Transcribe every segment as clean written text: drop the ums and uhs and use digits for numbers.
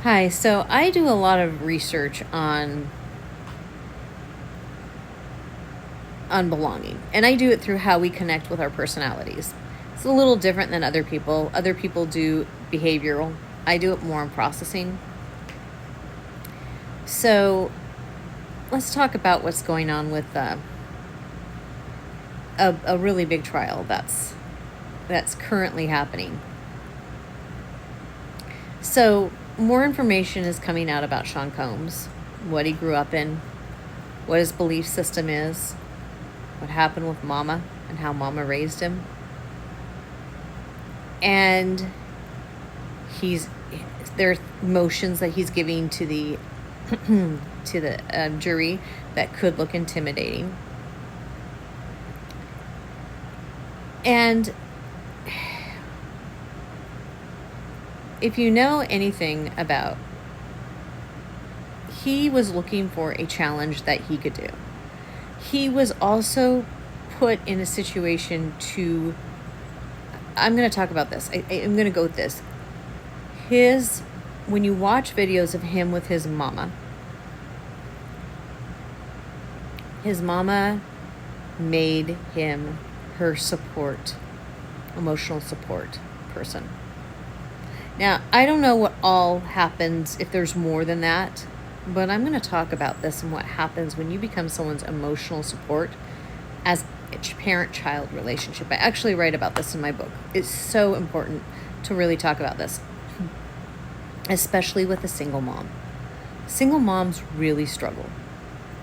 Hi, so I do a lot of research on belonging, and I do it through how we connect with our personalities. It's a little different than other people. Other people do behavioral. I do it more on processing. So, let's talk about what's going on with a really big trial that's currently happening. So, more information is coming out about Sean Combs, what he grew up in, what his belief system is, what happened with Mama and how Mama raised him. And there's motions that he's giving to the jury that could look intimidating. And if you know anything about, he was looking for a challenge that he could do. He was also put in a situation to, I'm going to talk about this. I'm going to go with this. When you watch videos of him with his mama made him her emotional support person. Now, I don't know what all happens if there's more than that, but I'm going to talk about this and what happens when you become someone's emotional support as a parent-child relationship. I actually write about this in my book. It's so important to really talk about this, especially with a single mom. Single moms really struggle.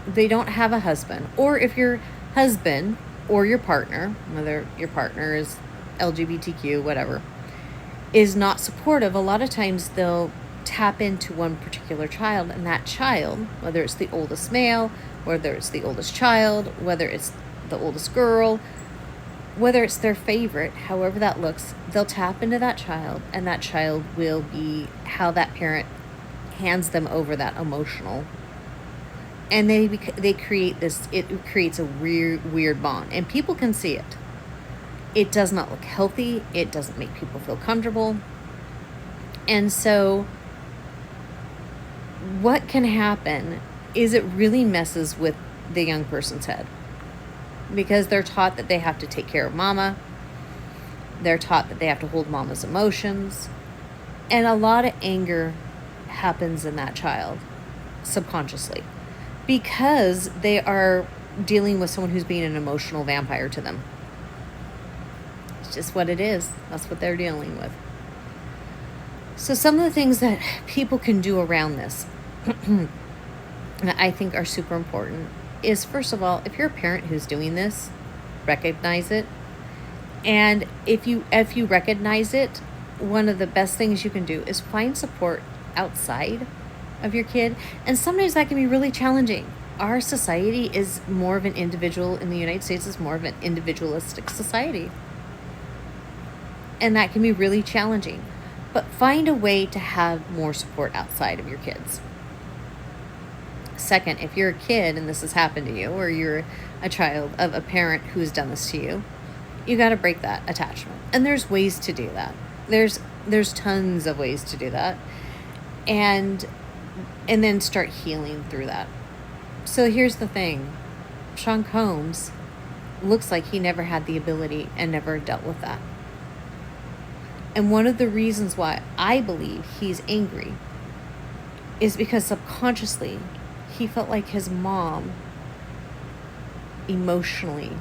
They don't have a husband, or if your husband or your partner, whether your partner is LGBTQ, whatever, is not supportive, a lot of times they'll tap into one particular child, and that child, whether it's the oldest male, whether it's the oldest child, whether it's the oldest girl, whether it's their favorite, however that looks, they'll tap into that child, and that child will be how that parent hands them over that emotional. And they create this, it creates a weird bond, and people can see it. It does not look healthy. It doesn't make people feel comfortable. And so what can happen is it really messes with the young person's head, because they're taught that they have to take care of Mama. They're taught that they have to hold Mama's emotions. And a lot of anger happens in that child subconsciously, because they are dealing with someone who's being an emotional vampire to them. It's just what it is. That's what they're dealing with. So some of the things that people can do around this that I think are super important is, first of all, if you're a parent who's doing this, recognize it. And if you recognize it, one of the best things you can do is find support outside of your kid. And sometimes that can be really challenging. Our society is more of an individual, in the United States is more of an individualistic society. And that can be really challenging. But find a way to have more support outside of your kids. Second, if you're a kid and this has happened to you, or you're a child of a parent who's done this to you, you got to break that attachment. And there's ways to do that. There's tons of ways to do that. And then start healing through that. So here's the thing. Sean Combs looks like he never had the ability and never dealt with that. And one of the reasons why I believe he's angry is because subconsciously he felt like his mom emotionally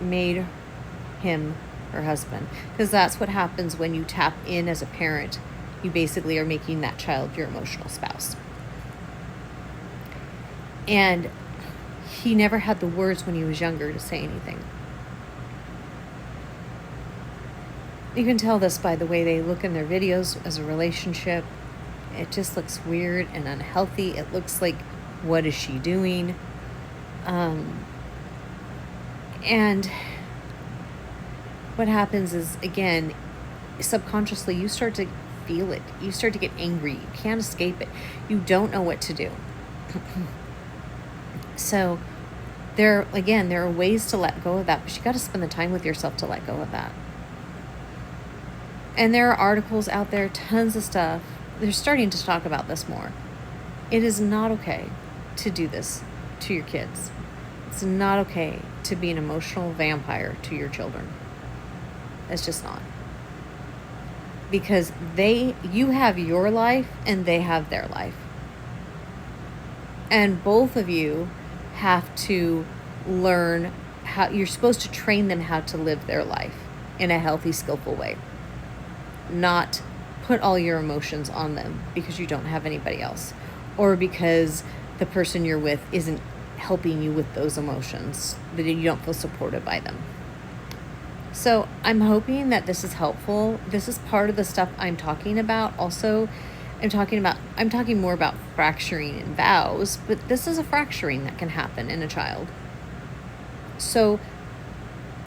made him her husband. Because that's what happens when you tap in as a parent. You basically are making that child your emotional spouse. And he never had the words when he was younger to say anything. You can tell this by the way they look in their videos as a relationship. It just looks weird and unhealthy. It looks like, what is she doing? And what happens is, again, subconsciously you start to feel it. You start to get angry. You can't escape it. You don't know what to do. So there are ways to let go of that, but you got to spend the time with yourself to let go of that. And there are articles out there, tons of stuff they're starting to talk about this more. It is not okay to do this to your kids. It's not okay to be an emotional vampire to your children. It's just not. Because you have your life and they have their life. And both of you have to learn how, you're supposed to train them how to live their life in a healthy, skillful way. Not put all your emotions on them because you don't have anybody else, or because the person you're with isn't helping you with those emotions, that you don't feel supported by them. So I'm hoping that this is helpful. This is part of the stuff I'm talking about. Also, I'm talking more about fracturing in vows, but this is a fracturing that can happen in a child. So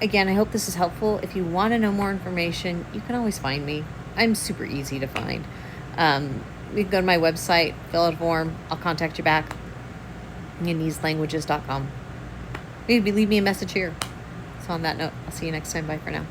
again, I hope this is helpful. If you want to know more information, you can always find me. I'm super easy to find. You can go to my website, fill out a form. I'll contact you back. Languages.com. Maybe leave me a message here. So on that note, I'll see you next time. Bye for now.